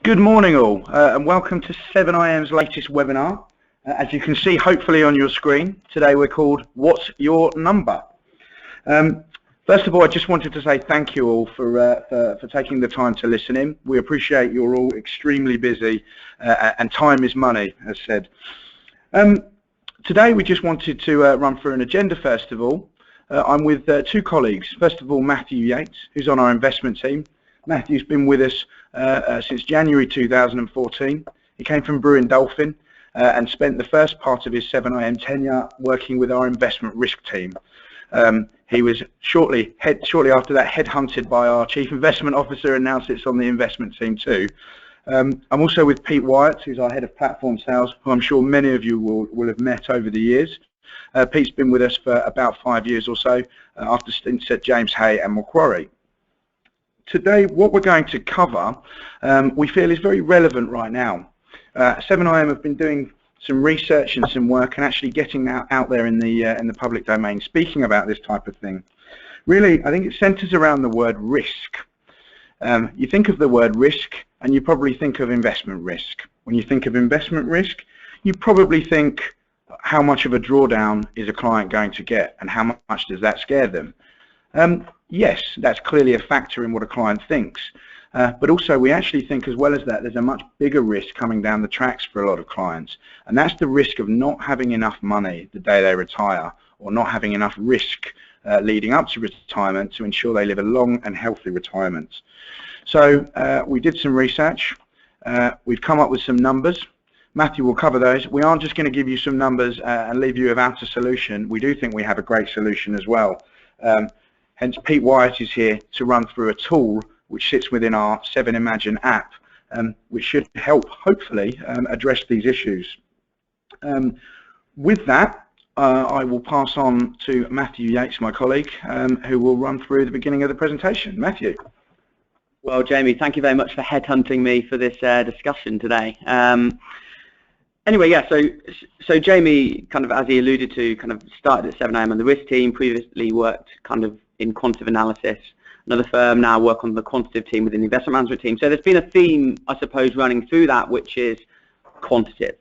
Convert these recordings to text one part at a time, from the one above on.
Good morning all, and welcome to 7IM's latest webinar. As you can see hopefully on your screen, today we're called What's Your Number? First of all, I just wanted to say thank you all for taking the time to listen in. We appreciate you're all extremely busy and time is money, as said. Today we just wanted to run through an agenda first of all. I'm with two colleagues. First of all, Matthew Yates, who's on our investment team. Matthew's been with us since January 2014. He came from Brewin Dolphin and spent the first part of his 7IM tenure working with our investment risk team. He was shortly after that headhunted by our Chief Investment Officer and now sits on the investment team too. I'm also with Pete Wyatt, who's our Head of Platform Sales, who I'm sure many of you will have met over the years. Pete's been with us for about 5 years or so after stints at James Hay and Macquarie. Today, what we're going to cover, we feel is very relevant right now. 7IM have been doing some research and some work and actually getting out there in the public domain, speaking about this type of thing. Really, I think it centres around the word risk. You think of the word risk, and you probably think of investment risk. When you think of investment risk, you probably think how much of a drawdown is a client going to get, and how much does that scare them? Yes, that's clearly a factor in what a client thinks, but also we actually think as well as that there's a much bigger risk coming down the tracks for a lot of clients, and that's the risk of not having enough money the day they retire, or not having enough risk leading up to retirement to ensure they live a long and healthy retirement. So we did some research, we've come up with some numbers. Matthew will cover those. We aren't just going to give you some numbers and leave you without a solution. We do think we have a great solution as well. Hence Pete Wyatt is here to run through a tool which sits within our 7Imagine app, which should help hopefully address these issues. With that, I will pass on to Matthew Yates, my colleague, who will run through the beginning of the presentation. Matthew. Well, Jamie, thank you very much for headhunting me for this discussion today. Anyway, yeah, so Jamie, kind of as he alluded to, kind of started at 7IM on the risk team, previously worked kind of in quantitative analysis, another firm, now work on the quantitative team within the investment management team. So there's been a theme, I suppose, running through that, which is quantitative.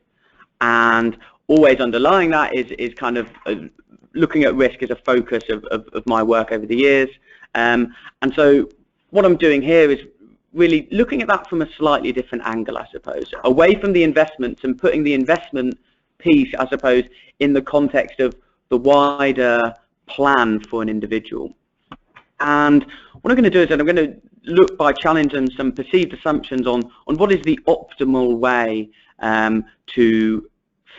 And always underlying that is kind of looking at risk as a focus of my work over the years. And so what I'm doing here is really looking at that from a slightly different angle, I suppose, away from the investments and putting the investment piece, I suppose, in the context of the wider plan for an individual. And what I'm going to do is that I'm going to look by challenging some perceived assumptions on what is the optimal way to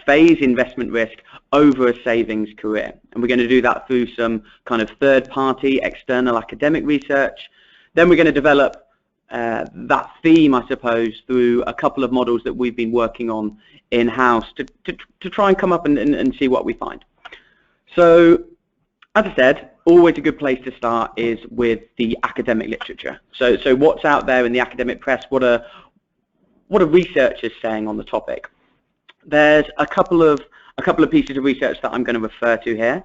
phase investment risk over a savings career. And we're going to do that through some kind of third-party external academic research. Then we're going to develop that theme, I suppose, through a couple of models that we've been working on in-house to try and come up and see what we find. So, as I said, always a good place to start is with the academic literature. So what's out there in the academic press? What are researchers saying on the topic? There's a couple of pieces of research that I'm going to refer to here.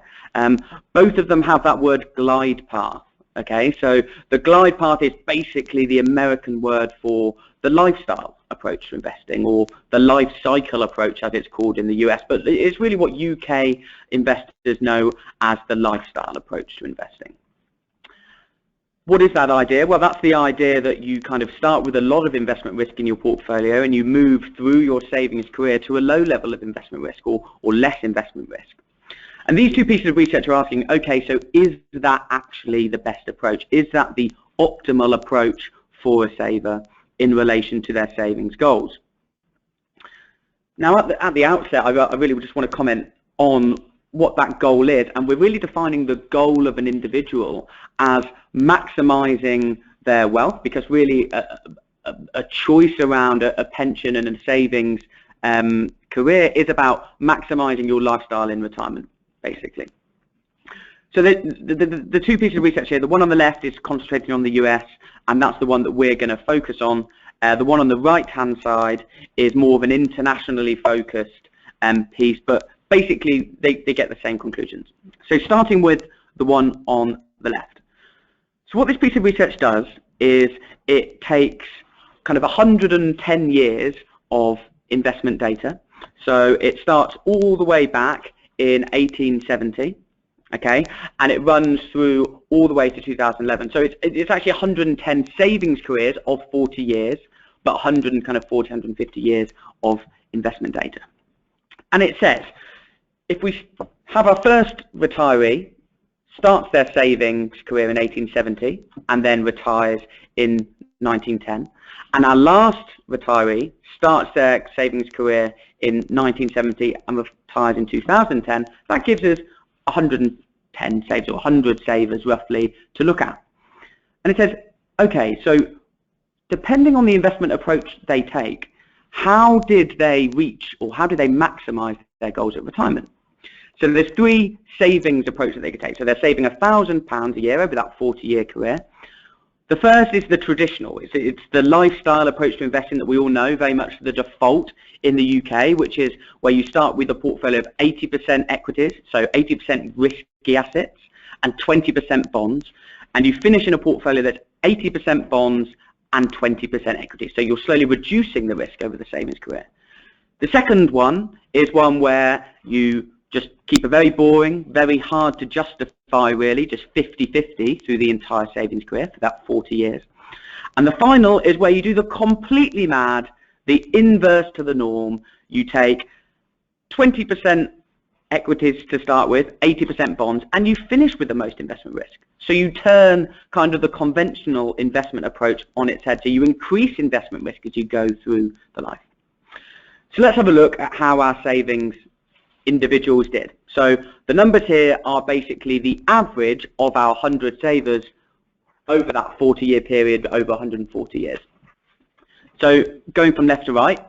Both of them have that word glide path. Okay, so the glide path is basically the American word for the lifestyle approach to investing, or the life cycle approach as it's called in the US, but it's really what UK investors know as the lifestyle approach to investing. What is that idea? Well, that's the idea that you kind of start with a lot of investment risk in your portfolio and you move through your savings career to a low level of investment risk or less investment risk. And these two pieces of research are asking, okay, so is that actually the best approach? Is that the optimal approach for a saver in relation to their savings goals? Now, at the outset, I really just want to comment on what that goal is. And we're really defining the goal of an individual as maximizing their wealth, because really a choice around a pension and a savings career is about maximizing your lifestyle in retirement, basically. So the two pieces of research here, the one on the left is concentrating on the US, and that's the one that we're going to focus on. The one on the right-hand side is more of an internationally focused piece, but basically they get the same conclusions. So starting with the one on the left. So what this piece of research does is it takes kind of 110 years of investment data. So it starts all the way back in 1870, okay, and it runs through all the way to 2011. So it's actually 110 savings careers of 40 years, but 150 years of investment data. And it says, if we have our first retiree starts their savings career in 1870 and then retires in 1910, and our last retiree starts their savings career in 1970 and retires in 2010, that gives us 110 savers, or 100 savers roughly, to look at. And it says, okay, so depending on the investment approach they take, how did they reach, or how did they maximize their goals at retirement? So there's three savings approaches that they could take. So they're saving £1,000 a year over that 40-year career. The first is the traditional. It's the lifestyle approach to investing that we all know, very much the default in the UK, which is where you start with a portfolio of 80% equities, so 80% risky assets, and 20% bonds, and you finish in a portfolio that's 80% bonds and 20% equity. So you're slowly reducing the risk over the savings career. The second one is one where you just keep a very boring, very hard to justify really, just 50-50 through the entire savings career for that 40 years. And the final is where you do the completely mad, the inverse to the norm. You take 20% equities to start with, 80% bonds, and you finish with the most investment risk. So you turn kind of the conventional investment approach on its head. So you increase investment risk as you go through the life. So let's have a look at how our savings individuals did. So the numbers here are basically the average of our 100 savers over that 40-year period, over 140 years. So going from left to right,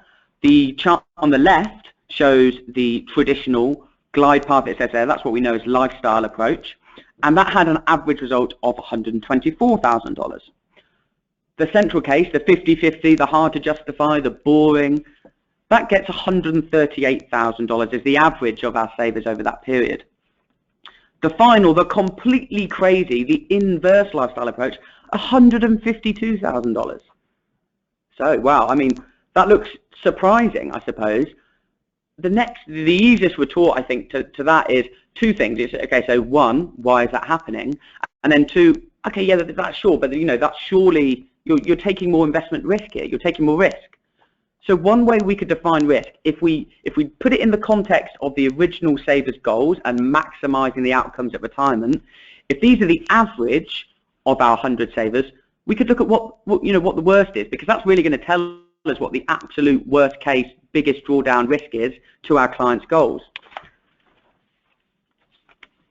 the chart on the left shows the traditional glide path, it says there, that's what we know as lifestyle approach, and that had an average result of $124,000. The central case, the 50-50, the hard to justify, the boring, that gets $138,000 as the average of our savers over that period. The final, the completely crazy, the inverse lifestyle approach, $152,000. So, wow, I mean, that looks surprising, I suppose. The easiest retort, I think, to that is two things. It's, okay, so one, why is that happening? And then two, okay, yeah, that's sure, but you know, that's surely, you're taking more investment risk here, you're taking more risk. So one way we could define risk, if we put it in the context of the original savers' goals and maximizing the outcomes at retirement, if these are the average of our 100 savers, we could look at what the worst is, because that's really going to tell us what the absolute worst case, biggest drawdown risk is to our clients' goals.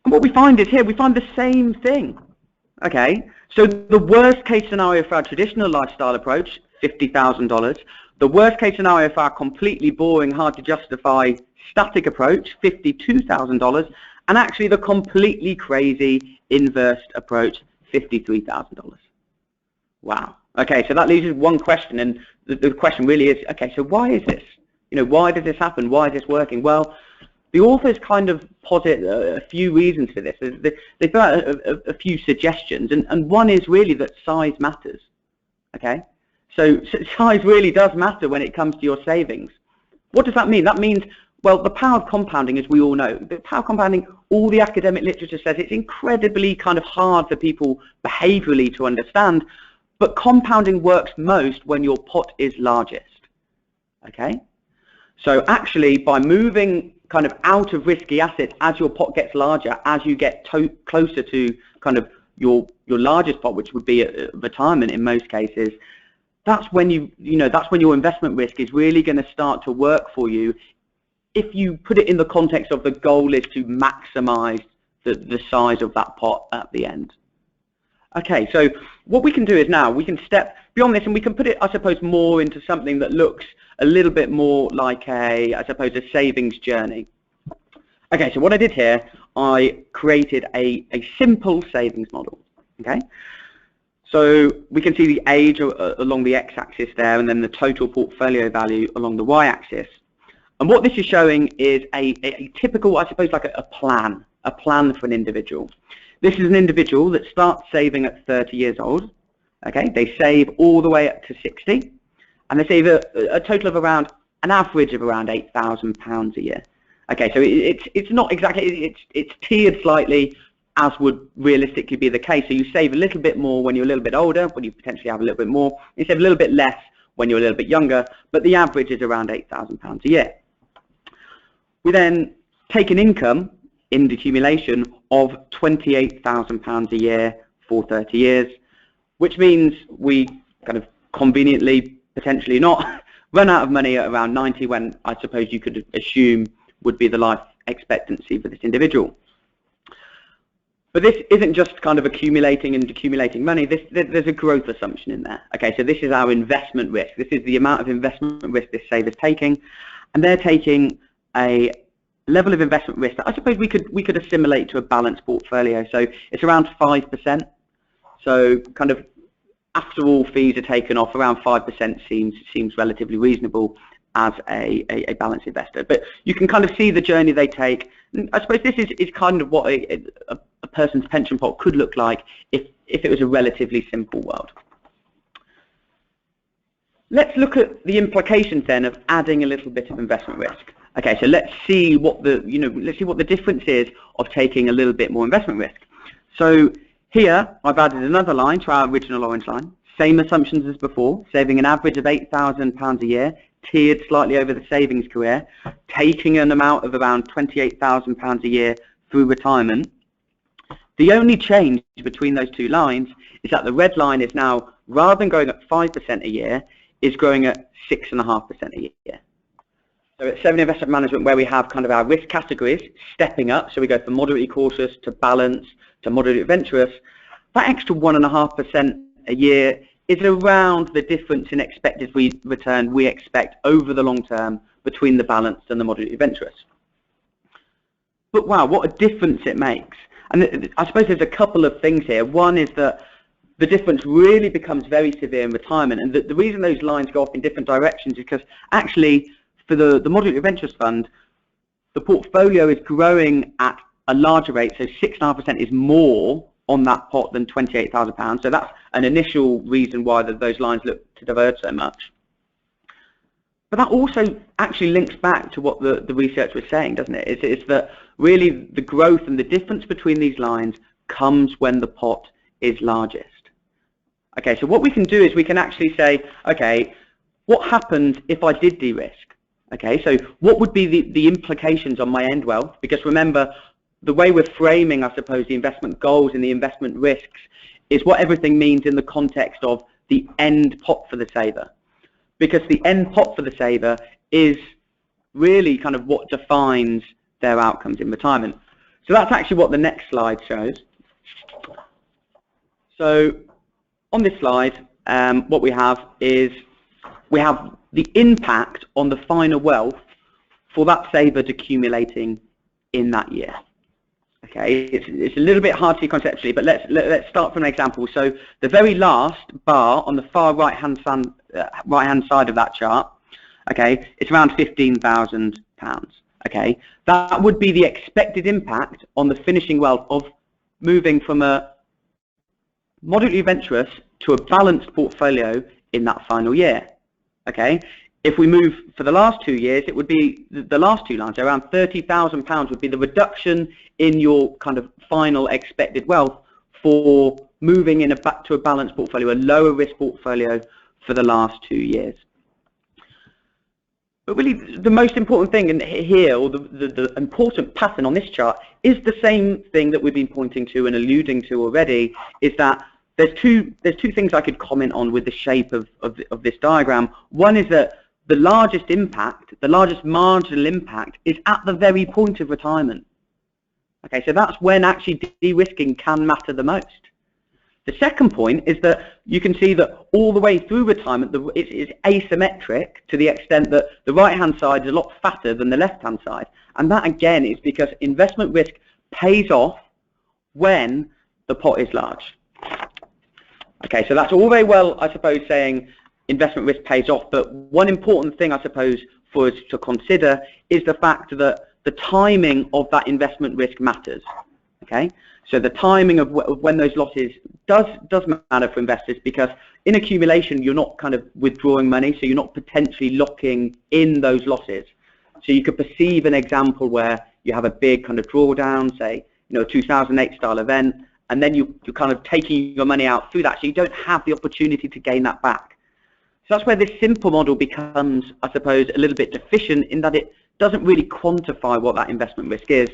And what we find is here, we find the same thing. Okay, so the worst case scenario for our traditional lifestyle approach, $50,000. The worst case scenario for our completely boring, hard to justify static approach, $52,000, and actually the completely crazy inverse approach, $53,000. Wow. Okay, so that leaves us one question, and the question really is, okay, so why is this? You know, why does this happen? Why is this working? Well, the authors kind of posit a few reasons for this. They've got a few suggestions, and one is really that size matters. Okay. So size really does matter when it comes to your savings. What does that mean? That means, well, the power of compounding, as we all know, the power of compounding, all the academic literature says it's incredibly kind of hard for people behaviorally to understand, but compounding works most when your pot is largest. Okay? So actually, by moving kind of out of risky assets as your pot gets larger, as you get closer to kind of your largest pot, which would be retirement in most cases, that's when that's when your investment risk is really going to start to work for you, if you put it in the context of the goal is to maximize the size of that pot at the end. Okay, so what we can do is now we can step beyond this, and we can put it, I suppose, more into something that looks a little bit more like I suppose, a savings journey. Okay, so what I did here, I created a simple savings model. Okay. So we can see the age along the x-axis there, and then the total portfolio value along the y-axis. And what this is showing is a typical, I suppose, like a plan for an individual. This is an individual that starts saving at 30 years old. Okay, they save all the way up to 60. and they save a total of around an average of around £8,000 a year. Okay, so it's not exactly, it's tiered slightly, as would realistically be the case. So you save a little bit more when you're a little bit older, when you potentially have a little bit more. You save a little bit less when you're a little bit younger, but the average is around £8,000 a year. We then take an income in decumulation of £28,000 a year for 30 years, which means we kind of conveniently, potentially not, run out of money at around 90, when I suppose you could assume would be the life expectancy for this individual. But this isn't just kind of accumulating and decumulating money. There's a growth assumption in there. Okay, so this is our investment risk. This is the amount of investment risk this saver's taking, and they're taking a level of investment risk that I suppose we could assimilate to a balanced portfolio. So it's around 5%. So kind of after all fees are taken off, around 5% seems relatively reasonable as a balanced investor. But you can kind of see the journey they take. I suppose this is kind of what a person's pension pot could look like if it was a relatively simple world. Let's look at the implications then of adding a little bit of investment risk. Okay, so let's see what the difference is of taking a little bit more investment risk. So here I've added another line to our original orange line. Same assumptions as before, saving an average of £8,000 a year, tiered slightly over the savings career, taking an amount of around £28,000 a year through retirement. The only change between those two lines is that the red line is now, rather than growing at 5% a year, is growing at 6.5% a year. So at Seven Investment Management, where we have kind of our risk categories stepping up, so we go from moderately cautious to balanced to moderately adventurous, that extra 1.5% a year is around the difference in expected return we expect over the long term between the balanced and the moderately adventurous. But wow, what a difference it makes. And I suppose there's a couple of things here. One is that the difference really becomes very severe in retirement, and the reason those lines go off in different directions is because actually for the moderately adventurous fund, the portfolio is growing at a larger rate, so 6.5% is more on that pot than £28,000. So that's an initial reason why those lines look to diverge so much. But that also actually links back to what the research was saying, doesn't it? It's that really the growth and the difference between these lines comes when the pot is largest. Okay, so what we can do is we can actually say, okay, what happens if I did de-risk? Okay, so what would be the implications on my end wealth? Because remember, the way we're framing, I suppose, the investment goals and the investment risks is what everything means in the context of the end pot for the saver. Because the end pot for the saver is really kind of what defines their outcomes in retirement. So that's actually what the next slide shows. So on this slide, what we have is we have the impact on the final wealth for that saver accumulating in that year. Okay, it's a little bit hard to see conceptually, but let's start from an example. So the very last bar on the far right-hand side of that chart, okay, it's around £15,000. Okay, that would be the expected impact on the finishing wealth of moving from a moderately adventurous to a balanced portfolio in that final year. Okay, if we move for the last 2 years, it would be the last two lines, around £30,000 would be the reduction in your kind of final expected wealth for moving back to a balanced portfolio, a lower risk portfolio for the last 2 years. But really the most important thing in here, or the important pattern on this chart, is the same thing that we've been pointing to and alluding to already, is that there's two things I could comment on with the shape of this diagram. One is that the largest impact, the largest marginal impact, is at the very point of retirement. Okay, so that's when actually de-risking can matter the most. The second point is that you can see that all the way through retirement, it's asymmetric to the extent that the right-hand side is a lot fatter than the left-hand side. And that, again, is because investment risk pays off when the pot is large. Okay, so that's all very well, I suppose, saying investment risk pays off, but one important thing, I suppose, for us to consider is the fact that the timing of that investment risk matters. Okay, So the timing of when those losses does matter for investors, because in accumulation you're not kind of withdrawing money, so you're not potentially locking in those losses. So you could perceive an example where you have a big kind of drawdown, say, a 2008 style event, and then you're kind of taking your money out through that, so you don't have the opportunity to gain that back. So that's where this simple model becomes, I suppose, a little bit deficient in that it doesn't really quantify what that investment risk is.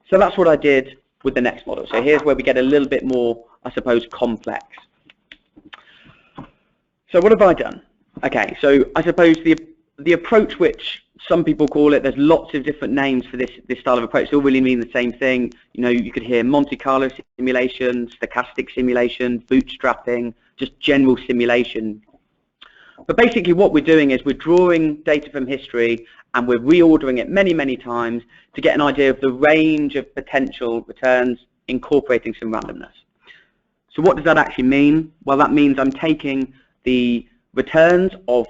So that's what I did with the next model. So here's where we get a little bit more, I suppose, complex. So what have I done? Okay, so I suppose the approach, which some people call it, there's lots of different names for this style of approach. They all really mean the same thing. You could hear Monte Carlo simulation, stochastic simulation, bootstrapping, just general simulation. But basically what we're doing is we're drawing data from history and we're reordering it many, many times to get an idea of the range of potential returns, incorporating some randomness. So what does that actually mean? Well, that means I'm taking the returns of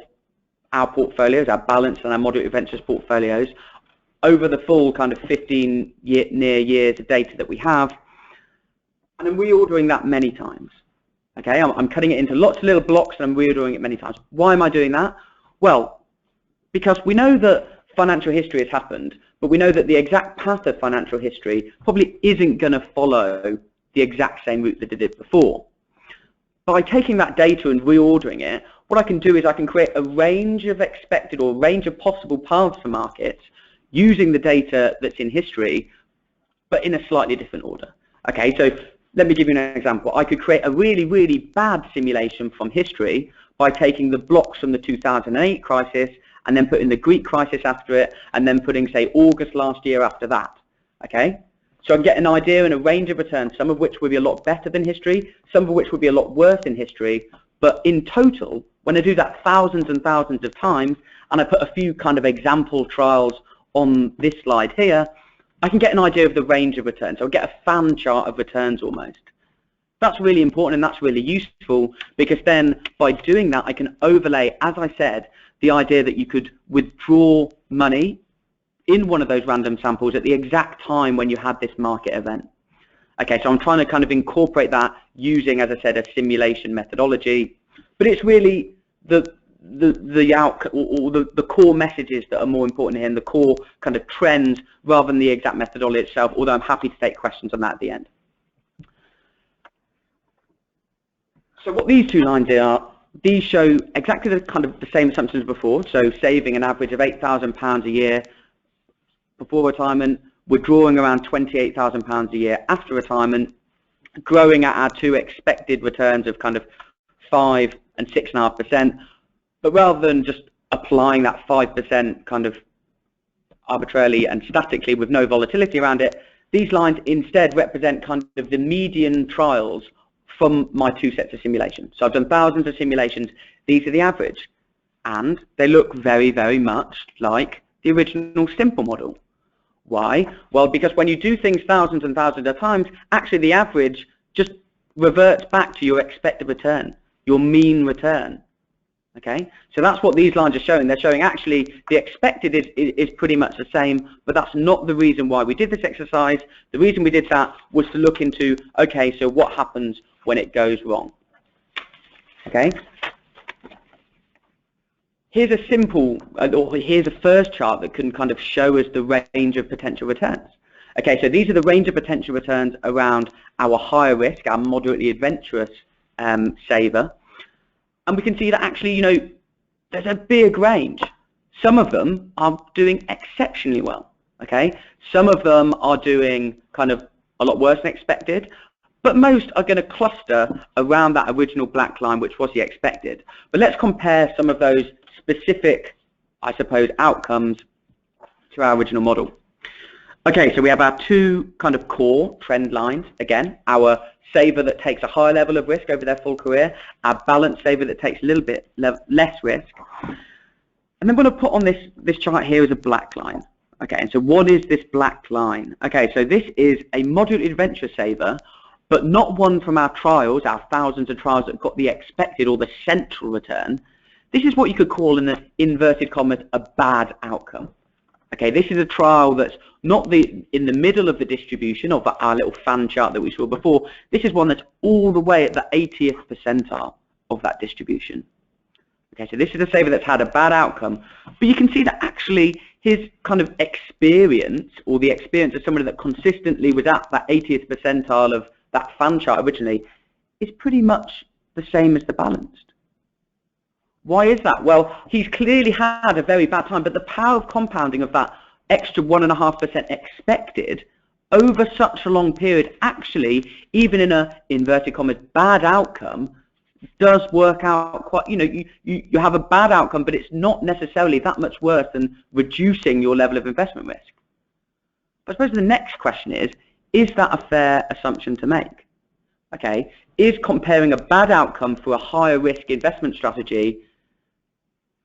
our portfolios, our balanced and our moderate adventurous portfolios, over the full kind of 15 near years of data that we have, and I'm reordering that many times. Okay, I'm cutting it into lots of little blocks and I'm reordering it many times. Why am I doing that? Well, because we know that financial history has happened, but we know that the exact path of financial history probably isn't going to follow the exact same route that it did before. By taking that data and reordering it, what I can do is I can create a range of expected or range of possible paths for markets using the data that's in history, but in a slightly different order. Okay, so let me give you an example. I could create a really, really bad simulation from history by taking the blocks from the 2008 crisis and then putting the Greek crisis after it and then putting, say, August last year after that. Okay? So I can get an idea and a range of returns, some of which would be a lot better than history, some of which would be a lot worse in history. But in total, when I do that thousands and thousands of times, and I put a few kind of example trials on this slide here, I can get an idea of the range of returns. So I'll get a fan chart of returns almost. That's really important and that's really useful, because then by doing that I can overlay, as I said, the idea that you could withdraw money in one of those random samples at the exact time when you had this market event. Okay, so I'm trying to kind of incorporate that using, as I said, a simulation methodology, but it's really the core messages that are more important here and the core kind of trends rather than the exact methodology itself, although I'm happy to take questions on that at the end. So what these two lines are, these show exactly the kind of the same assumptions as before, so saving an average of £8,000 a year before retirement, withdrawing around £28,000 a year after retirement, growing at our two expected returns of kind of 5 and 6.5%, but rather than just applying that 5% kind of arbitrarily and statically with no volatility around it, these lines instead represent kind of the median trials from my two sets of simulations. So I've done thousands of simulations, these are the average, and they look very, very much like the original simple model. Why? Well, because when you do things thousands and thousands of times, actually the average just reverts back to your expected return, your mean return. Okay, so that's what these lines are showing. They're showing actually the expected is pretty much the same, but that's not the reason why we did this exercise. The reason we did that was to look into, okay, so what happens when it goes wrong? Okay, here's a simple, or here's a first chart that can kind of show us the range of potential returns. Okay, so these are the range of potential returns around our higher risk, our moderately adventurous saver. And we can see that actually, there's a big range. Some of them are doing exceptionally well, okay? Some of them are doing kind of a lot worse than expected, but most are going to cluster around that original black line, which was the expected. But let's compare some of those specific, I suppose, outcomes to our original model. Okay, so we have our two kind of core trend lines. Again, our saver that takes a higher level of risk over their full career, our balanced saver that takes a little bit less risk. And then what I put on this chart here is a black line. Okay, and so what is this black line? Okay, so this is a moderately adventurous saver, but not one from our trials, our thousands of trials that got the expected or the central return. This is what you could call, in the inverted commas, a bad outcome. Okay, this is a trial that's not in the middle of the distribution of our little fan chart that we saw before. This is one that's all the way at the 80th percentile of that distribution. Okay, so this is a saver that's had a bad outcome, but you can see that actually his kind of experience, or the experience of somebody that consistently was at that 80th percentile of that fan chart originally, is pretty much the same as the balanced. Why is that? Well, he's clearly had a very bad time, but the power of compounding of that extra 1.5% expected over such a long period, actually, even in a, inverted commas, bad outcome, does work out quite, you have a bad outcome, but it's not necessarily that much worse than reducing your level of investment risk. But I suppose the next question is that a fair assumption to make? Okay, is comparing a bad outcome for a higher risk investment strategy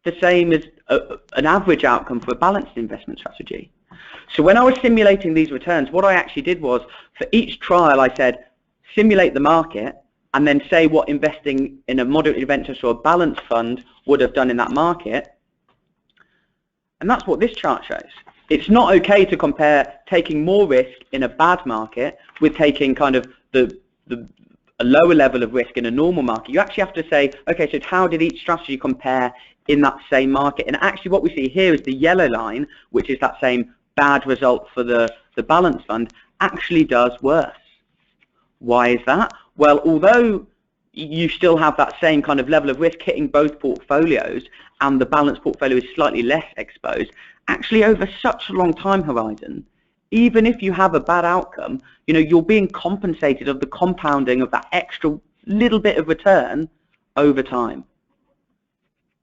the same as an average outcome for a balanced investment strategy? So when I was simulating these returns, what I actually did was, for each trial I said, simulate the market, and then say what investing in a moderately venturous or a balanced fund would have done in that market. And that's what this chart shows. It's not okay to compare taking more risk in a bad market with taking kind of a lower level of risk in a normal market. You actually have to say, okay, so how did each strategy compare in that same market? And actually what we see here is the yellow line, which is that same bad result for the balanced fund, actually does worse. Why is that? Well, although you still have that same kind of level of risk hitting both portfolios, and the balanced portfolio is slightly less exposed, actually over such a long time horizon, even if you have a bad outcome, you're being compensated of the compounding of that extra little bit of return over time.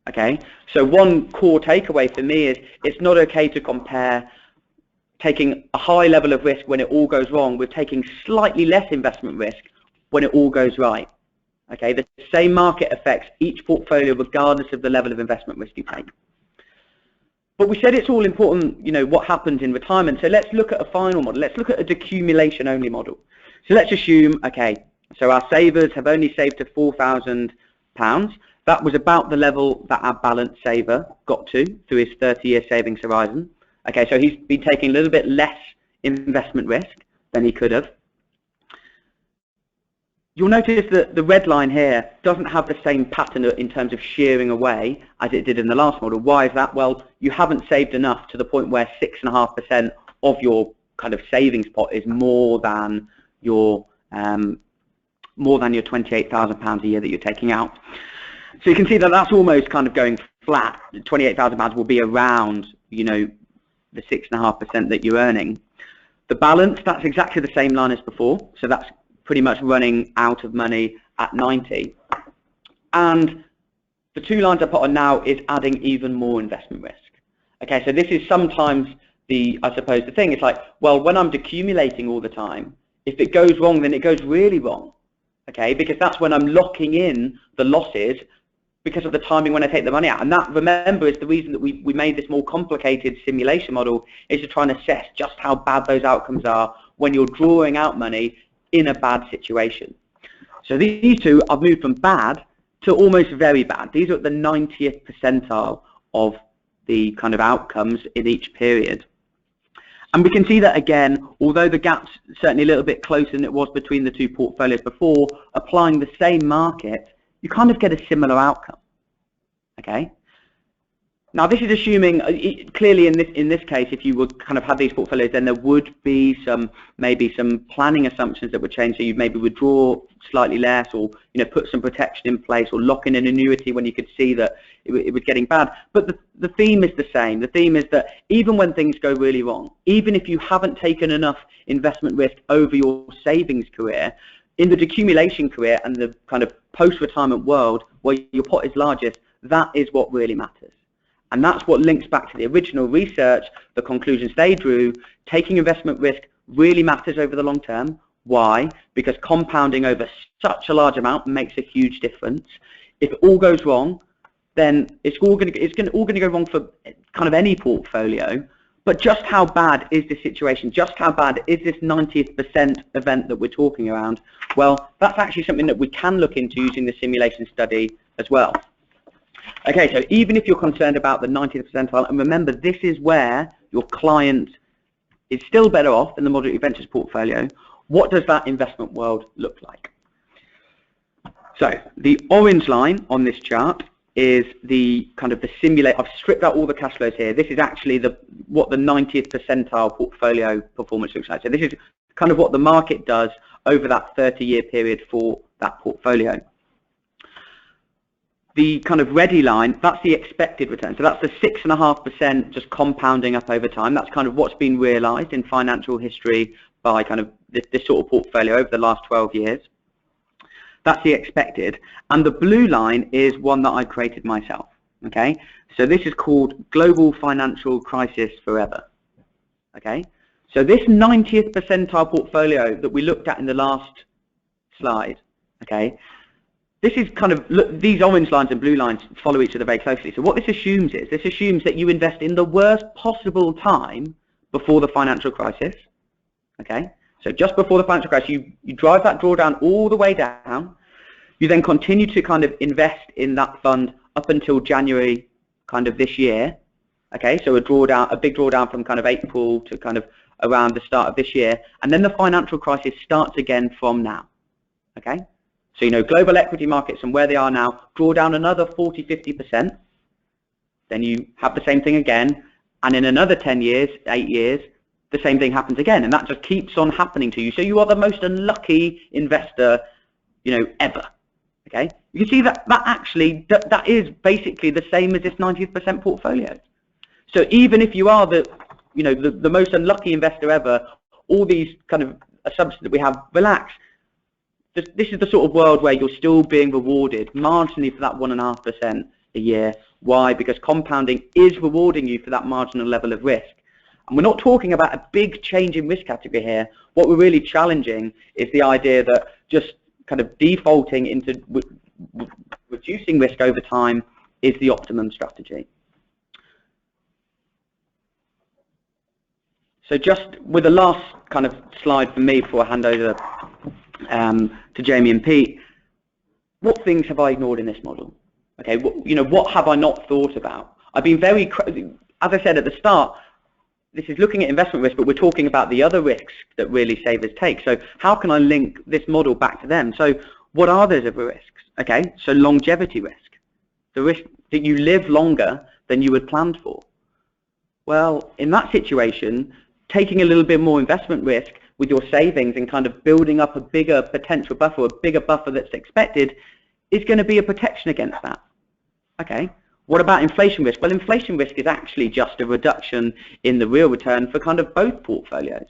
Okay, so one core takeaway for me is it's not okay to compare taking a high level of risk when it all goes wrong with taking slightly less investment risk when it all goes right. Okay, the same market affects each portfolio regardless of the level of investment risk you take. But we said it's all important, what happens in retirement. So let's look at a final model. Let's look at a decumulation-only model. So let's assume, okay, so our savers have only saved to £4,000. That was about the level that our balanced saver got to through his 30-year savings horizon. Okay, so he's been taking a little bit less investment risk than he could have. You'll notice that the red line here doesn't have the same pattern in terms of shearing away as it did in the last model. Why is that? Well, you haven't saved enough to the point where 6.5% of your kind of savings pot is more than your £28,000 a year that you're taking out. So you can see that that's almost kind of going flat. £28,000 will be around, the 6.5% that you're earning. The balance, that's exactly the same line as before. So that's pretty much running out of money at 90. And the two lines I put on now is adding even more investment risk. Okay, so this is sometimes I suppose the thing is like, well, when I'm decumulating all the time, if it goes wrong, then it goes really wrong. Okay, because that's when I'm locking in the losses because of the timing when I take the money out. And that, remember, is the reason that we made this more complicated simulation model, is to try and assess just how bad those outcomes are when you're drawing out money in a bad situation. So these two, I've moved from bad to almost very bad. These are at the 90th percentile of the kind of outcomes in each period. And we can see that again, although the gap's certainly a little bit closer than it was between the two portfolios before, applying the same market, you kind of get a similar outcome. Okay. Now this is assuming, clearly in this case, if you would kind of have these portfolios, then there would be maybe some planning assumptions that would change. So you maybe withdraw slightly less, or put some protection in place, or lock in an annuity when you could see that it was getting bad. But the theme is the same. The theme is that even when things go really wrong, even if you haven't taken enough investment risk over your savings career, in the decumulation career and the kind of post-retirement world where your pot is largest, that is what really matters. And that's what links back to the original research, the conclusions they drew. Taking investment risk really matters over the long term. Why? Because compounding over such a large amount makes a huge difference. If it all goes wrong, then it's all going to go wrong for kind of any portfolio. But just how bad is this situation? Just how bad is this 90th percent event that we're talking around? Well, that's actually something that we can look into using the simulation study as well. Okay, so even if you're concerned about the 90th percentile, and remember, this is where your client is still better off in the moderate ventures portfolio, what does that investment world look like? So the orange line on this chart is the kind of the simulate. I've stripped out all the cash flows here. This is actually what the 90th percentile portfolio performance looks like. So this is kind of what the market does over that 30-year period for that portfolio. The kind of ready line, that's the expected return. So that's the 6.5% just compounding up over time. That's kind of what's been realized in financial history by kind of this sort of portfolio over the last 12 years. That's the expected. And the blue line is one that I created myself. Okay, so this is called Global Financial Crisis Forever. Okay, so this 90th percentile portfolio that we looked at in the last slide, okay, this is kind of, look, these orange lines and blue lines follow each other very closely. So what this assumes is, this assumes that you invest in the worst possible time before the financial crisis. Okay, so just before the financial crisis, you drive that drawdown all the way down. You then continue to kind of invest in that fund up until January kind of this year. Okay, so a big drawdown from kind of April to kind of around the start of this year. And then the financial crisis starts again from now. Okay, so, you know, global equity markets and where they are now, draw down another 40, 50%. Then you have the same thing again. And in another 10 years, 8 years, the same thing happens again. And that just keeps on happening to you. So you are the most unlucky investor, you know, ever. Okay, you can see that actually that is basically the same as this 90th percent portfolio. So even if you are the most unlucky investor ever, all these kind of assumptions that we have, relax. This is the sort of world where you're still being rewarded marginally for that 1.5% a year. Why? Because compounding is rewarding you for that marginal level of risk. And we're not talking about a big change in risk category here. What we're really challenging is the idea that just kind of defaulting into reducing risk over time is the optimum strategy. So just with the last kind of slide for me before I hand over to Jamie and Pete, what things have I ignored in this model? Okay, what have I not thought about? I've been very, as I said at the start, this is looking at investment risk, but we're talking about the other risks that really savers take. So how can I link this model back to them? So what are those other risks? Okay, so longevity risk, the risk that you live longer than you had planned for. Well, in that situation, taking a little bit more investment risk with your savings and kind of building up a bigger potential buffer, a bigger buffer that's expected, is going to be a protection against that. Okay, what about inflation risk? Well, inflation risk is actually just a reduction in the real return for kind of both portfolios.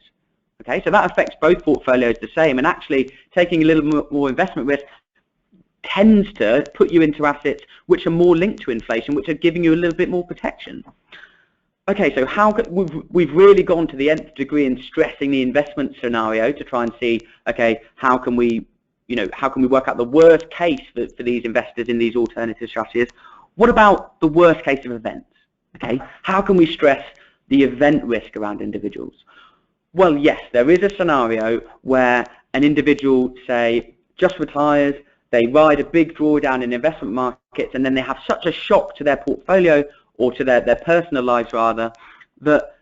Okay, so that affects both portfolios the same, and actually taking a little more investment risk tends to put you into assets which are more linked to inflation, which are giving you a little bit more protection. Okay, so we've really gone to the nth degree in stressing the investment scenario to try and see, okay, how can we work out the worst case for these investors in these alternative strategies? What about the worst case of events? Okay, how can we stress the event risk around individuals? Well, yes, there is a scenario where an individual, say, just retires, they ride a big drawdown in investment markets, and then they have such a shock to their portfolio, or to their personal lives rather, that,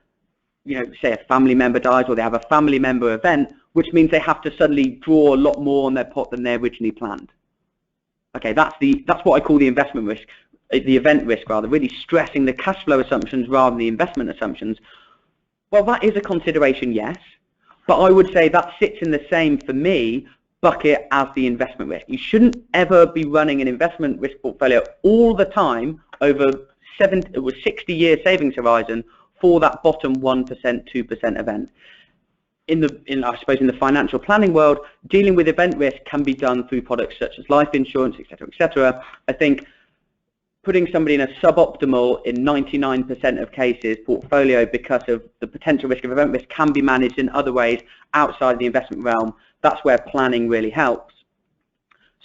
say a family member dies or they have a family member event, which means they have to suddenly draw a lot more on their pot than they originally planned. Okay, that's what I call the investment risk, the event risk rather, really stressing the cash flow assumptions rather than the investment assumptions. Well, that is a consideration, yes, but I would say that sits in the same, for me, bucket as the investment risk. You shouldn't ever be running an investment risk portfolio all the time over 60-year savings horizon for that bottom 1%, 2% event. I suppose in the financial planning world, dealing with event risk can be done through products such as life insurance, etc., etc. I think putting somebody in a suboptimal, in 99% of cases, portfolio because of the potential risk of event risk can be managed in other ways outside the investment realm. That's where planning really helps.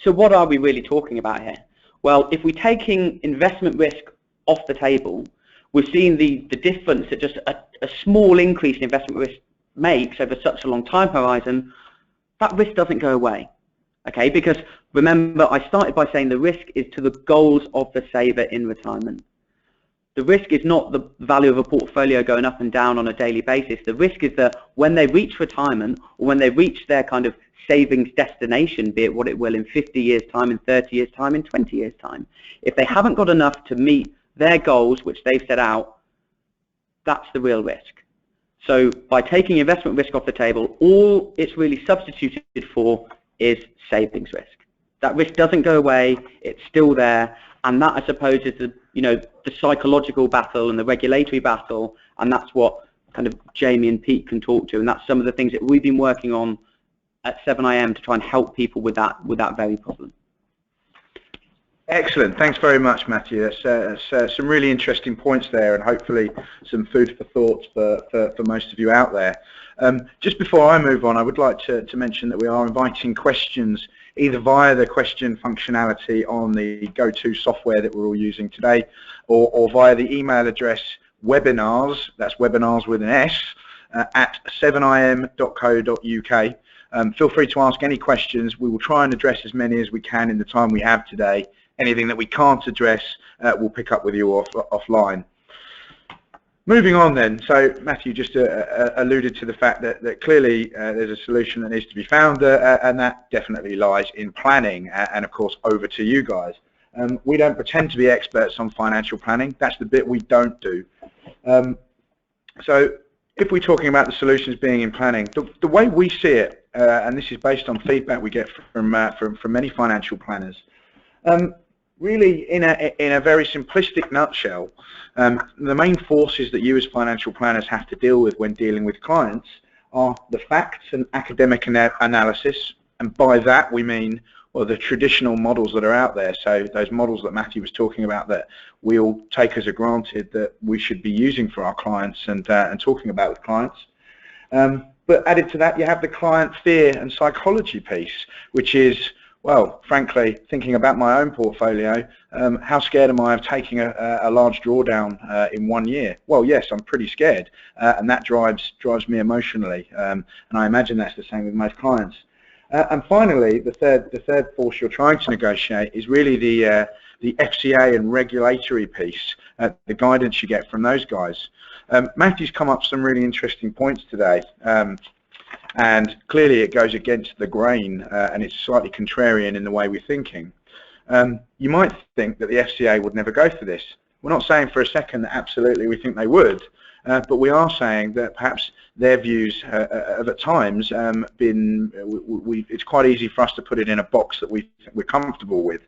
So what are we really talking about here? Well, if we're taking investment risk off the table, we've seen the difference that just a small increase in investment risk makes over such a long time horizon. That risk doesn't go away, okay? Because remember, I started by saying the risk is to the goals of the saver in retirement. The risk is not the value of a portfolio going up and down on a daily basis. The risk is that when they reach retirement, or when they reach their kind of savings destination, be it what it will in 50 years time, in 30 years time, in 20 years time, if they haven't got enough to meet their goals which they've set out, that's the real risk. So by taking investment risk off the table, all it's really substituted for is savings risk. That risk doesn't go away, it's still there, and that, I suppose, is the, the psychological battle and the regulatory battle, and that's what kind of Jamie and Pete can talk to, and that's some of the things that we've been working on at 7IM to try and help people with that very problem. Excellent. Thanks very much, Matthew. That's some really interesting points there, and hopefully some food for thought for most of you out there. Just before I move on, I would like to mention that we are inviting questions either via the question functionality on the go-to software that we're all using today, or via the email address webinars, that's webinars with an S, at 7im.co.uk. Feel free to ask any questions. We will try and address as many as we can in the time we have today. Anything that we can't address, we'll pick up with you offline. Moving on then, so Matthew just alluded to the fact that clearly there's a solution that needs to be found, and that definitely lies in planning, and of course over to you guys. We don't pretend to be experts on financial planning. That's the bit we don't do. So if we're talking about the solutions being in planning, the way we see it, and this is based on feedback we get from many financial planners, really in a very simplistic nutshell, the main forces that you as financial planners have to deal with when dealing with clients are the facts and academic analysis, and by that we mean, well, the traditional models that are out there, so those models that Matthew was talking about that we all take as a granted that we should be using for our clients and talking about with clients. But added to that, you have the client fear and psychology piece, which is, well, frankly, thinking about my own portfolio, how scared am I of taking a large drawdown in 1 year? Well, yes, I'm pretty scared, and that drives me emotionally, and I imagine that's the same with most clients. And finally, the third force you're trying to negotiate is really the FCA and regulatory piece, the guidance you get from those guys. Matthew's come up with some really interesting points today. And clearly it goes against the grain, and it's slightly contrarian in the way we're thinking. You might think that the FCA would never go for this. We're not saying for a second that absolutely we think they would, but we are saying that perhaps their views have at times it's quite easy for us to put it in a box that we're comfortable with.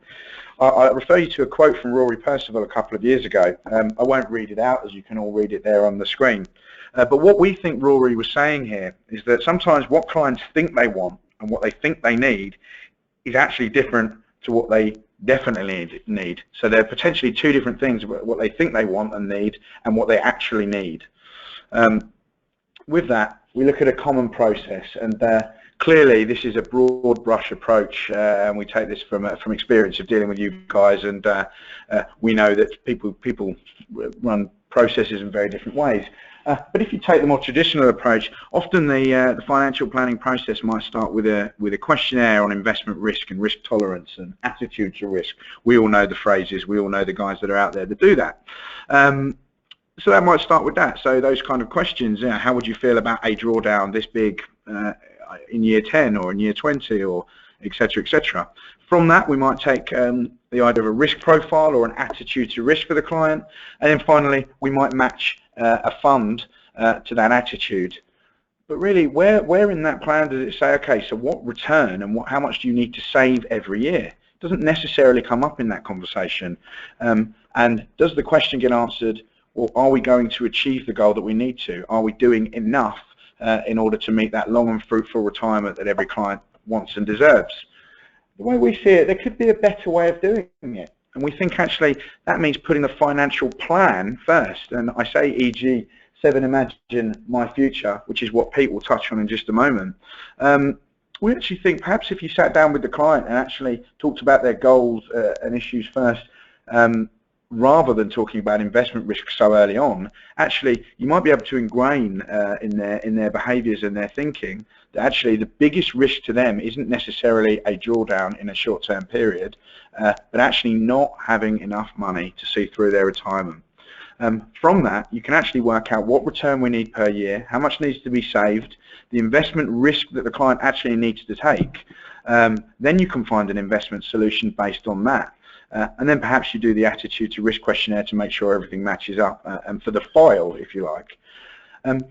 I refer you to a quote from Rory Percival a couple of years ago. I won't read it out, as you can all read it there on the screen. But what we think Rory was saying here is that sometimes what clients think they want and what they think they need is actually different to what they definitely need. So they're potentially two different things, what they think they want and need and what they actually need. With that, we look at a common process, and clearly this is a broad brush approach, and we take this from experience of dealing with you guys, and we know that people run processes in very different ways. But if you take the more traditional approach, often the financial planning process might start with a questionnaire on investment risk and risk tolerance and attitude to risk. We all know the phrases, we all know the guys that are out there that do that. So that might start with that. So those kind of questions, how would you feel about a drawdown this big in year 10 or in year 20, or etc., etc. From that, we might take the idea of a risk profile or an attitude to risk for the client, and then finally we might match a fund to that attitude. But really, where in that plan does it say, okay, so what return and how much do you need to save every year? It doesn't necessarily come up in that conversation. And does the question get answered, or are we going to achieve the goal that we need to? Are we doing enough in order to meet that long and fruitful retirement that every client wants and deserves? The way we see it, there could be a better way of doing it. And we think actually that means putting the financial plan first. And I say, e.g., 7 Imagine My Future, which is what Pete will touch on in just a moment. We actually think perhaps if you sat down with the client and actually talked about their goals and issues first, rather than talking about investment risk so early on, actually you might be able to ingrain in their behaviours and their thinking that actually the biggest risk to them isn't necessarily a drawdown in a short-term period, but actually not having enough money to see through their retirement. From that, you can actually work out what return we need per year, how much needs to be saved, the investment risk that the client actually needs to take. Then you can find an investment solution based on that. And then perhaps you do the attitude to risk questionnaire to make sure everything matches up, and for the file, if you like.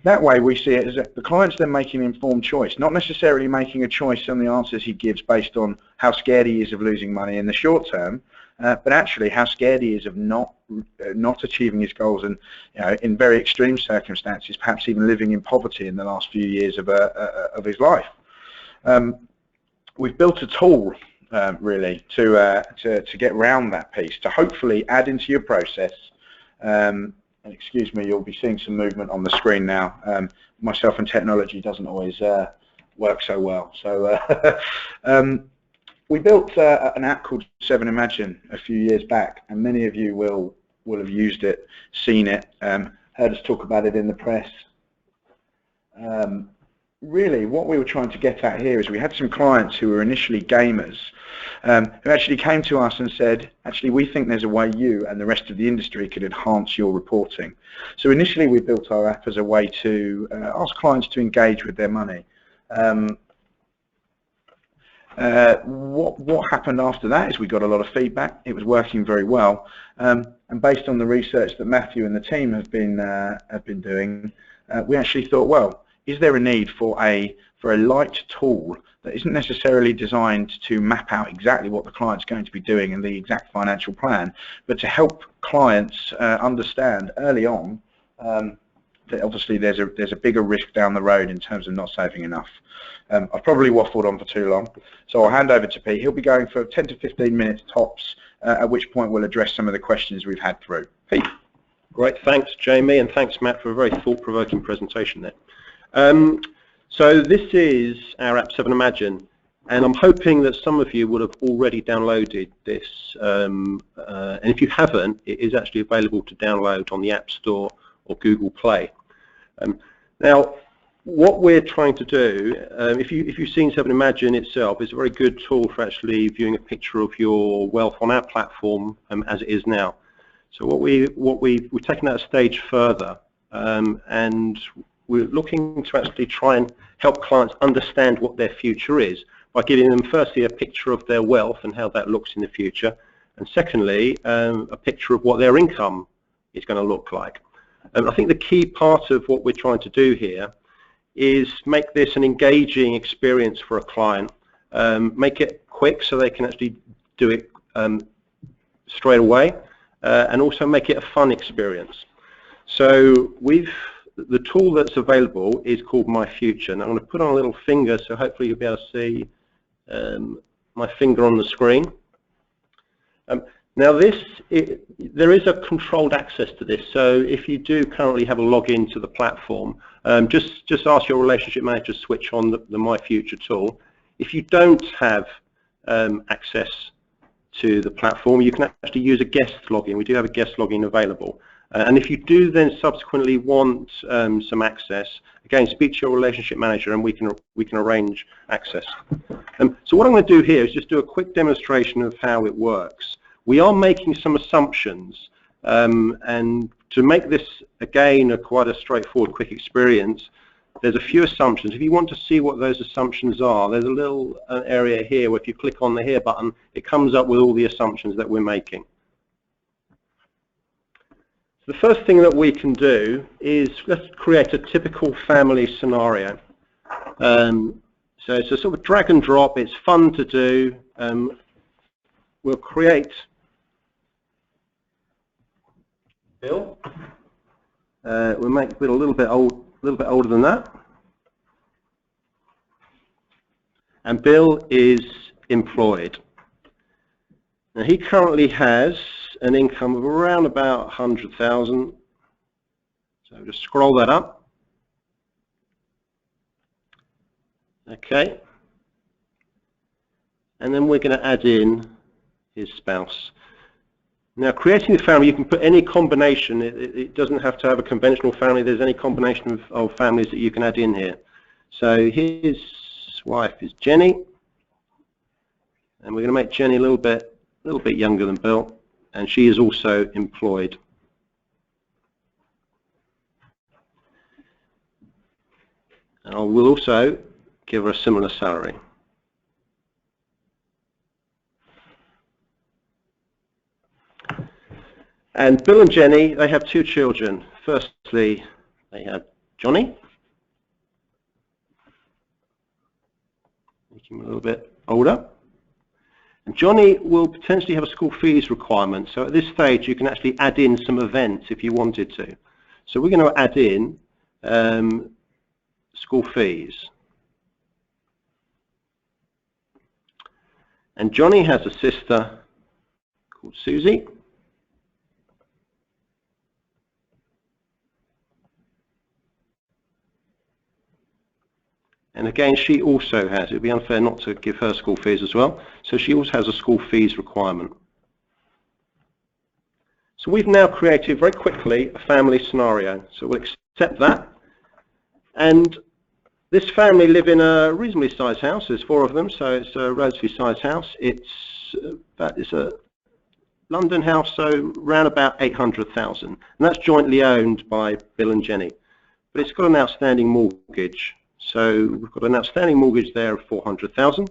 That way we see it as the client's then making an informed choice, not necessarily making a choice on the answers he gives based on how scared he is of losing money in the short term, but actually how scared he is of not achieving his goals, and in very extreme circumstances, perhaps even living in poverty in the last few years of his life. We've built a tool really to get around that piece, to hopefully add into your process. And excuse me, you'll be seeing some movement on the screen now. Myself and technology doesn't always work so well. So we built an app called 7Imagine a few years back, and many of you will have used it, seen it, heard us talk about it in the press. Really, what we were trying to get at here is we had some clients who were initially gamers, who actually came to us and said, actually, we think there's a way you and the rest of the industry could enhance your reporting. So initially we built our app as a way to ask clients to engage with their money. What happened after that is we got a lot of feedback. It was working very well, and based on the research that Matthew and the team have been doing, we actually thought, well, is there a need for a light tool that isn't necessarily designed to map out exactly what the client's going to be doing and the exact financial plan, but to help clients understand early on that obviously there's a bigger risk down the road in terms of not saving enough. I've probably waffled on for too long, so I'll hand over to Pete. He'll be going for 10 to 15 minutes tops, at which point we'll address some of the questions we've had through. Pete. Great, thanks Jamie, and thanks Matt for a very thought-provoking presentation there. So this is our app 7Imagine, and I'm hoping that some of you would have already downloaded this, and if you haven't, it is actually available to download on the App Store or Google Play. Now, what we're trying to do, if you've seen 7Imagine itself, it's a very good tool for actually viewing a picture of your wealth on our platform as it is now. So we've taken that a stage further, and we're looking to actually try and help clients understand what their future is by giving them firstly a picture of their wealth and how that looks in the future, and secondly a picture of what their income is going to look like. And I think the key part of what we're trying to do here is make this an engaging experience for a client, make it quick so they can actually do it straight away, and also make it a fun experience. So the tool that's available is called My Future, and I'm going to put on a little finger so hopefully you'll be able to see my finger on the screen. Now there is a controlled access to this, so if you do currently have a login to the platform, just ask your relationship manager to switch on the My Future tool. If you don't have access to the platform, you can actually use a guest login. We do have a guest login available. And if you do then subsequently want some access, again, speak to your relationship manager and we can arrange access. So what I'm going to do here is just do a quick demonstration of how it works. We are making some assumptions, and to make this again quite a straightforward, quick experience, there's a few assumptions. If you want to see what those assumptions are, there's a little area here where if you click on the Here button, it comes up with all the assumptions that we're making. The first thing that we can do is let's create a typical family scenario. So it's a sort of drag and drop, it's fun to do. We'll create Bill. We'll make Bill a little bit older than that. And Bill is employed. Now he currently has an income of around about 100,000. So just scroll that up. Okay. And then we're going to add in his spouse. Now creating the family, you can put any combination. It doesn't have to have a conventional family. There's any combination of families that you can add in here. So his wife is Jenny. And we're going to make Jenny a little bit younger than Bill. And she is also employed. And I will also give her a similar salary. And Bill and Jenny, they have 2 children. Firstly, they have Johnny, making him a little bit older. And Johnny will potentially have a school fees requirement. So at this stage, you can actually add in some events if you wanted to. So we're going to add in school fees. And Johnny has a sister called Susie. And again, she also has, it would be unfair not to give her school fees as well, so she also has a school fees requirement. So we've now created very quickly a family scenario. So we'll accept that. And this family live in a reasonably sized house. There's 4 of them, so it's a relatively sized house. It's a London house, so around about 800,000. And that's jointly owned by Bill and Jenny. But it's got an outstanding mortgage. So we've got an outstanding mortgage there of 400,000,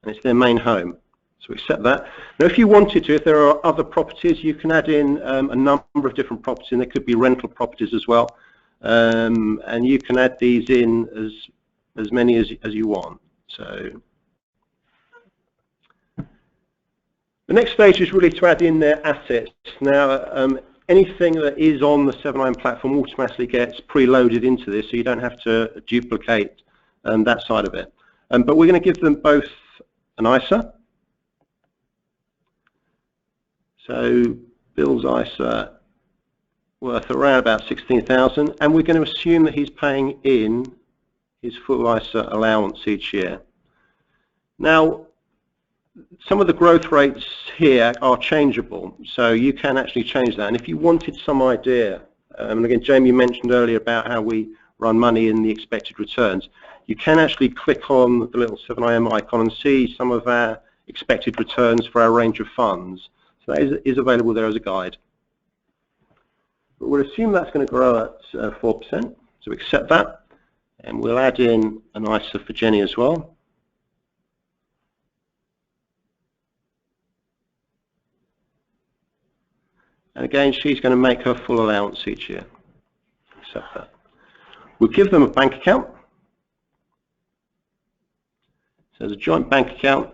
and it's their main home. So we accept that. Now, if you wanted to, if there are other properties, you can add in a number of different properties, and there could be rental properties as well. And you can add these in as many as you want. So the next stage is really to add in their assets. Now, anything that is on the 7IM platform automatically gets preloaded into this, so you don't have to duplicate that side of it. But we're going to give them both an ISA. So Bill's ISA worth around about 16,000, and we're going to assume that he's paying in his full ISA allowance each year. Now, some of the growth rates here are changeable, so you can actually change that. And if you wanted some idea, and again, Jamie mentioned earlier about how we run money in the expected returns, you can actually click on the little 7IM icon and see some of our expected returns for our range of funds. So that is available there as a guide. But we'll assume that's going to grow at 4%, so accept that, and we'll add in an ISA for Jenny as well. And again, she's going to make her full allowance each year. Accept that. We'll give them a bank account. So there's a joint bank account.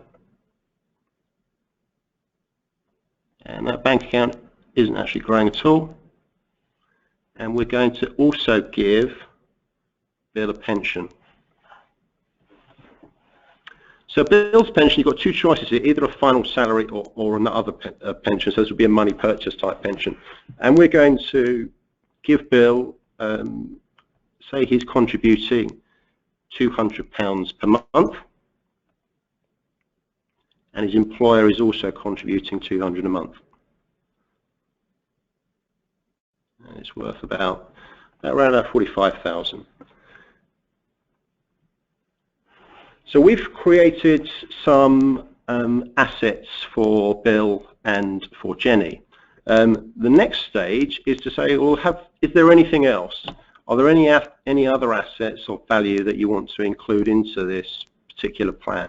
And that bank account isn't actually growing at all. And we're going to also give Bill a pension. So Bill's pension, you've got 2 choices here, either a final salary or another pension. So this would be a money purchase type pension. And we're going to give Bill, say he's contributing £200 per month, and his employer is also contributing £200 a month. And it's worth about around about 45,000. So we've created some assets for Bill and for Jenny. The next stage is to say, well, is there anything else? Are there any other assets or value that you want to include into this particular plan?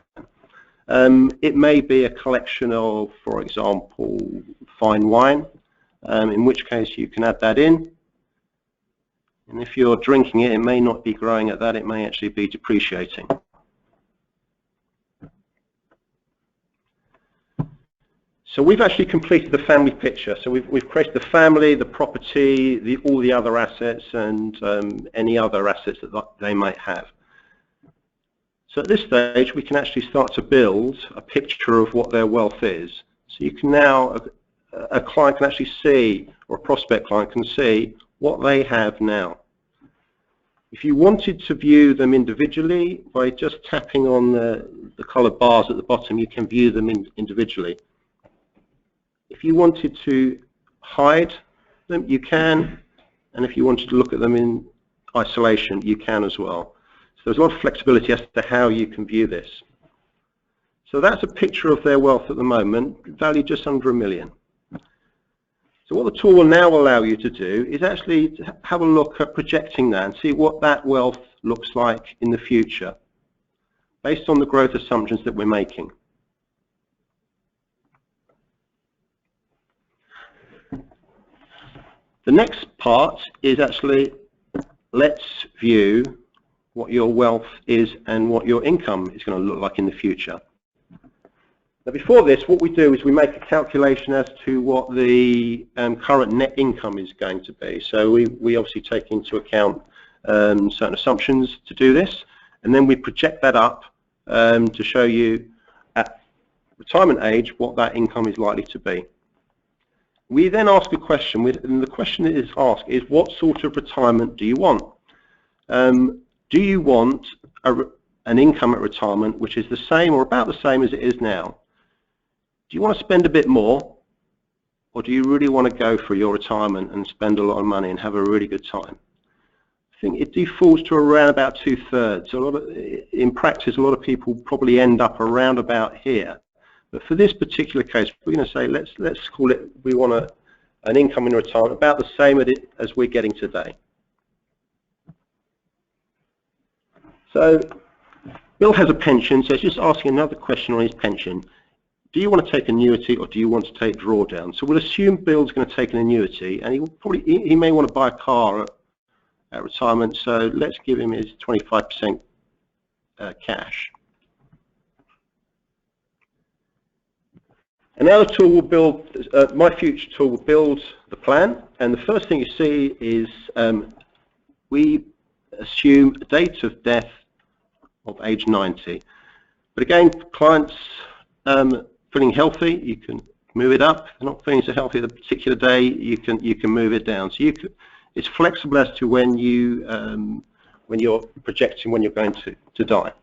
It may be a collection of, for example, fine wine, in which case you can add that in. And if you're drinking it, it may not be growing at that, it may actually be depreciating. So we've actually completed the family picture. So we've created the family, the property, all the other assets, and any other assets that they might have. So at this stage, we can actually start to build a picture of what their wealth is. So you can now, a client can actually see, or a prospect client can see, what they have now. If you wanted to view them individually, by just tapping on the coloured bars at the bottom, you can view them individually. If you wanted to hide them, you can, and if you wanted to look at them in isolation, you can as well. So there's a lot of flexibility as to how you can view this. So that's a picture of their wealth at the moment, valued just under £1 million. So what the tool will now allow you to do is actually to have a look at projecting that and see what that wealth looks like in the future, based on the growth assumptions that we're making. The next part is actually, let's view what your wealth is and what your income is going to look like in the future. Now before this, what we do is we make a calculation as to what the current net income is going to be. So we obviously take into account certain assumptions to do this, and then we project that up to show you at retirement age what that income is likely to be. We then ask a question, and the question that is asked is, what sort of retirement do you want? Do you want an income at retirement which is the same or about the same as it is now? Do you want to spend a bit more, or do you really want to go for your retirement and spend a lot of money and have a really good time? I think it defaults to around about 2/3. In practice, a lot of people probably end up around about here. But for this particular case, we're going to say, let's call it, we want an income in retirement about the same as we're getting today. So Bill has a pension, so it's just asking another question on his pension. Do you want to take annuity or do you want to take drawdown? So we'll assume Bill's going to take an annuity, and he may want to buy a car at retirement, so let's give him his 25% cash. And now the tool will build, My Future tool will build the plan, and the first thing you see is we assume a date of death of age 90. But again, clients feeling healthy, you can move it up. If they're not feeling so healthy at a particular day, you can move it down. So it's flexible as to when you're projecting when you're going to die.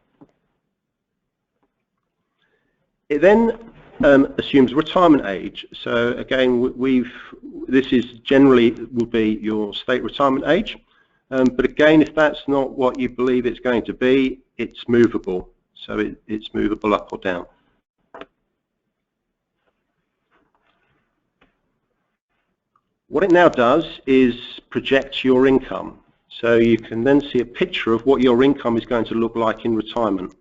It then assumes retirement age. So again, this is generally will be your state retirement age. But again, if that's not what you believe it's going to be, it's movable. So it's movable up or down. What it now does is project your income. So you can then see a picture of what your income is going to look like in retirement.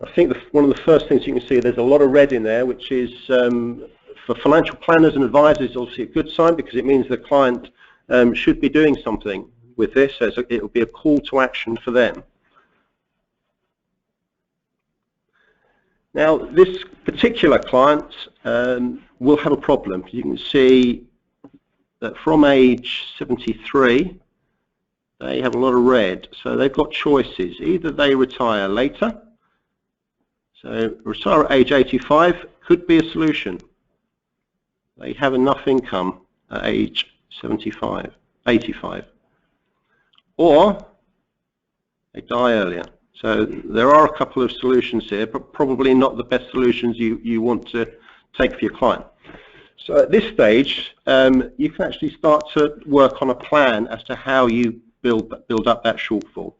I think one of the first things you can see, there's a lot of red in there, which is for financial planners and advisors, obviously a good sign, because it means the client should be doing something with this. So it will be a call to action for them. Now, this particular client will have a problem. You can see that from age 73, they have a lot of red. So they've got choices. Either they retire later. So retire at age 85 could be a solution. They have enough income at age 85. Or they die earlier. So there are a couple of solutions here, but probably not the best solutions you want to take for your client. So at this stage, you can actually start to work on a plan as to how you build up that shortfall.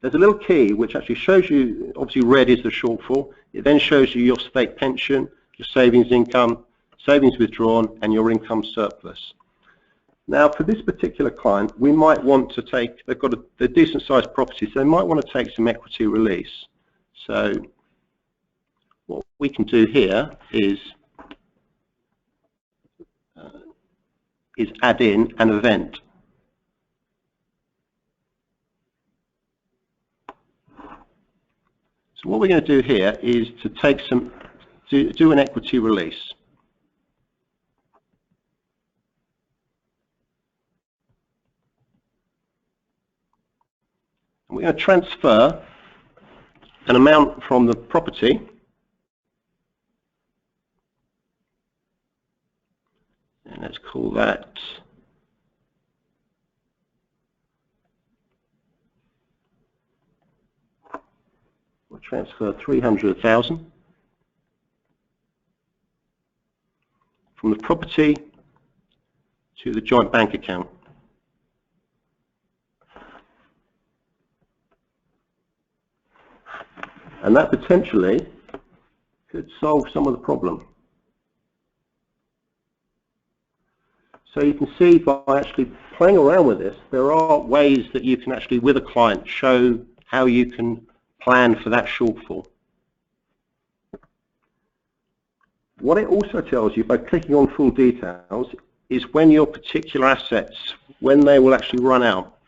There's a little key which actually shows you, obviously red is the shortfall. It then shows you your state pension, your savings income, savings withdrawn, and your income surplus. Now, for this particular client, we might want to take, they've got a decent sized property, so they might want to take some equity release. So what we can do here is add in an event. So what we're going to do here is to take do an equity release. We're going to transfer an amount from the property and let's call that we'll transfer 300,000 from the property to the joint bank account. And that potentially could solve some of the problem. So you can see by actually playing around with this, there are ways that you can actually, with a client, show how you can plan for that shortfall. What it also tells you by clicking on full details is when your particular assets, when they will actually run out.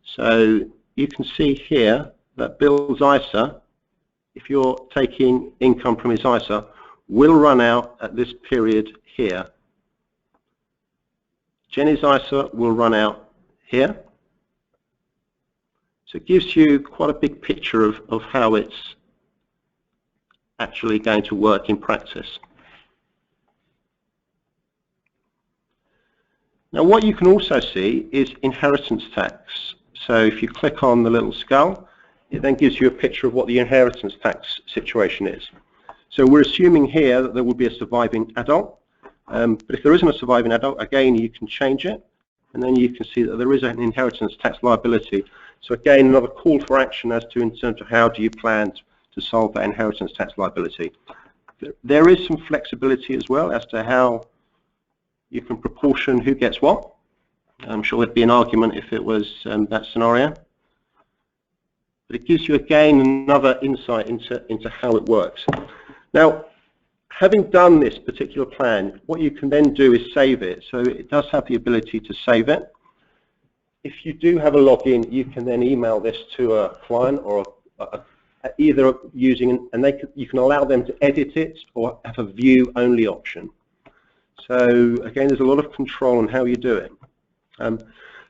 So you can see here that Bill's ISA, if you're taking income from his ISA, will run out at this period here. Jenny's ISA will run out here. So it gives you quite a big picture of how it's actually going to work in practice. Now what you can also see is inheritance tax. So if you click on the little skull, it then gives you a picture of what the inheritance tax situation is. So we're assuming here that there will be a surviving adult, but if there isn't a surviving adult, again you can change it, and then you can see that there is an inheritance tax liability. So again, another call for action as to in terms of how do you plan to solve that inheritance tax liability. There is some flexibility as well as to how you can proportion who gets what. I'm sure there'd be an argument if it was that scenario. But it gives you again another insight into how it works. Now, having done this particular plan, what you can then do is save it. So it does have the ability to save it. If you do have a login, you can then email this to a client or either using, and you can allow them to edit it or have a view only option. So again, there's a lot of control on how you do it.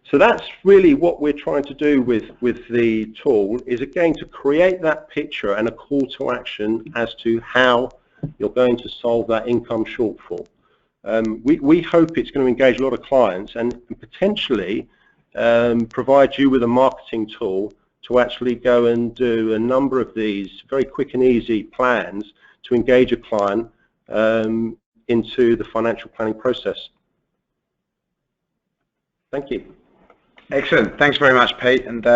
So that's really what we're trying to do with the tool, is again to create that picture and a call to action as to how you're going to solve that income shortfall. We hope it's going to engage a lot of clients and potentially provide you with a marketing tool to actually go and do a number of these very quick and easy plans to engage a client into the financial planning process. Thank you. Excellent. Thanks very much, Pete. And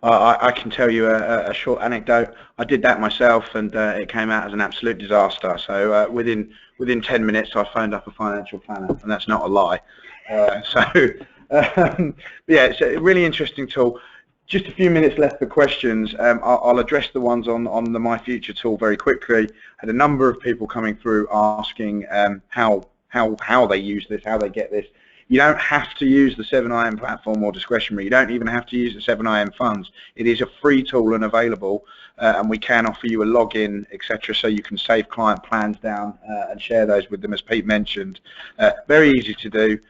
I can tell you a short anecdote. I did that myself, and it came out as an absolute disaster. So within 10 minutes, I phoned up a financial planner, and that's not a lie. Yeah, it's a really interesting tool. Just a few minutes left for questions. I'll address the ones on the My Future tool very quickly. Had a number of people coming through asking how they use this, how they get this. You don't have to use the 7IM platform or discretionary. You don't even have to use the 7IM funds. It is a free tool and available, and we can offer you a login, etc., so you can save client plans down and share those with them, as Pete mentioned. Very easy to do.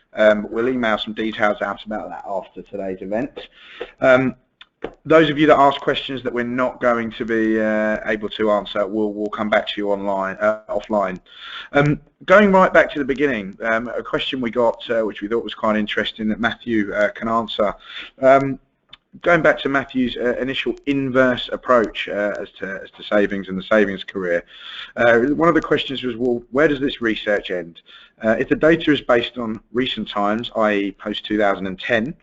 We'll email some details out about that after today's event. Those of you that ask questions that we're not going to be able to answer, we'll come back to you offline. Going right back to the beginning, a question we got which we thought was quite interesting that Matthew can answer. Going back to Matthew's initial inverse approach as to savings and the savings career, one of the questions was, well, where does this research end? If the data is based on recent times, i.e. post-2010,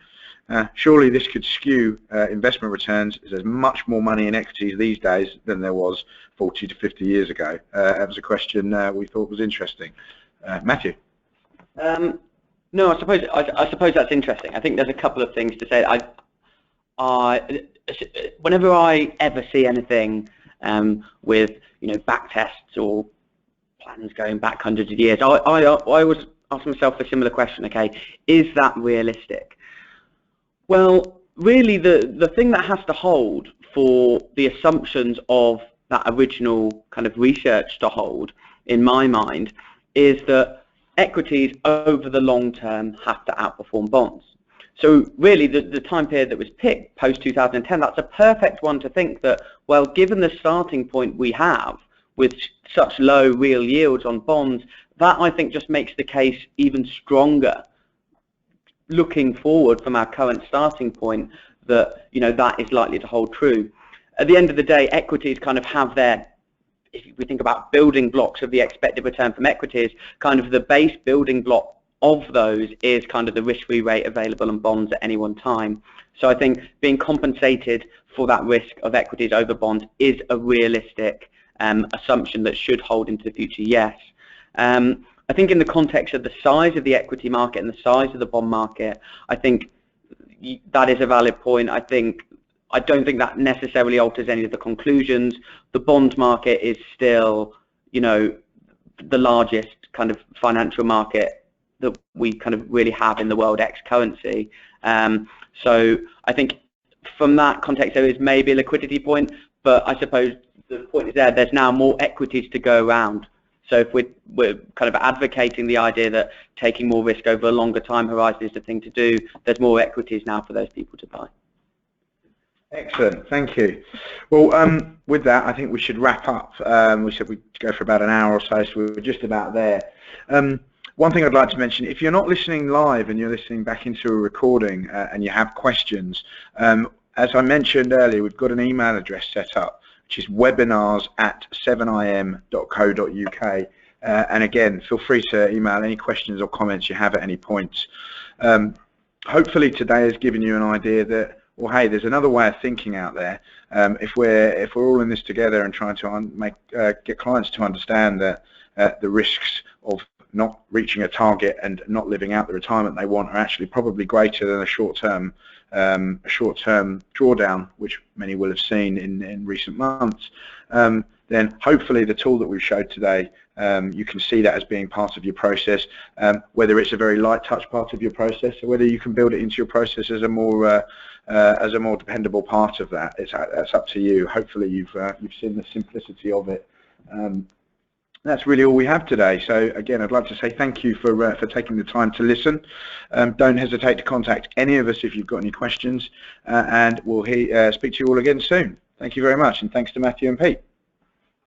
surely this could skew investment returns, as there's much more money in equities these days than there was 40 to 50 years ago. That was a question we thought was interesting. Matthew? No, I suppose that's interesting. I think there's a couple of things to say. Whenever I ever see anything with back tests or plans going back hundreds of years, I always ask myself a similar question. Okay, is that realistic? Well, really, the thing that has to hold for the assumptions of that original kind of research to hold, in my mind, is that equities over the long term have to outperform bonds. So really, the time period that was picked, post-2010, that's a perfect one to think that, well, given the starting point we have with such low real yields on bonds, that I think just makes the case even stronger, looking forward from our current starting point, that that is likely to hold true. At the end of the day, equities kind of have their, if we think about building blocks of the expected return from equities, kind of the base building block of those is kind of the risk-free rate available in bonds at any one time. So I think being compensated for that risk of equities over bonds is a realistic assumption that should hold into the future, yes. I think in the context of the size of the equity market and the size of the bond market, I think that is a valid point. I don't think that necessarily alters any of the conclusions. The bond market is still, you know, the largest kind of financial market that we kind of really have in the world ex-currency. So I think from that context there is maybe a liquidity point, but I suppose the point is there's now more equities to go around. So if we're kind of advocating the idea that taking more risk over a longer time horizon is the thing to do, there's more equities now for those people to buy. Excellent, thank you. Well, with that, I think we should wrap up. We said we'd go for about an hour or so, so we're just about there. One thing I'd like to mention, if you're not listening live and you're listening back into a recording and you have questions, as I mentioned earlier, we've got an email address set up, which is webinars@7im.co.uk. And again, feel free to email any questions or comments you have at any point. Hopefully today has given you an idea that, well, hey, there's another way of thinking out there. If we're all in this together and trying to get clients to understand that the risks of not reaching a target and not living out the retirement they want are actually probably greater than a short-term drawdown, which many will have seen in recent months, then hopefully the tool that we've showed today, you can see that as being part of your process, whether it's a very light touch part of your process or whether you can build it into your process as a more dependable part of that. That's up to you. Hopefully you've seen the simplicity of it. That's really all we have today. So again, I'd like to say thank you for taking the time to listen. Don't hesitate to contact any of us if you've got any questions, and we'll speak to you all again soon. Thank you very much, and thanks to Matthew and Pete.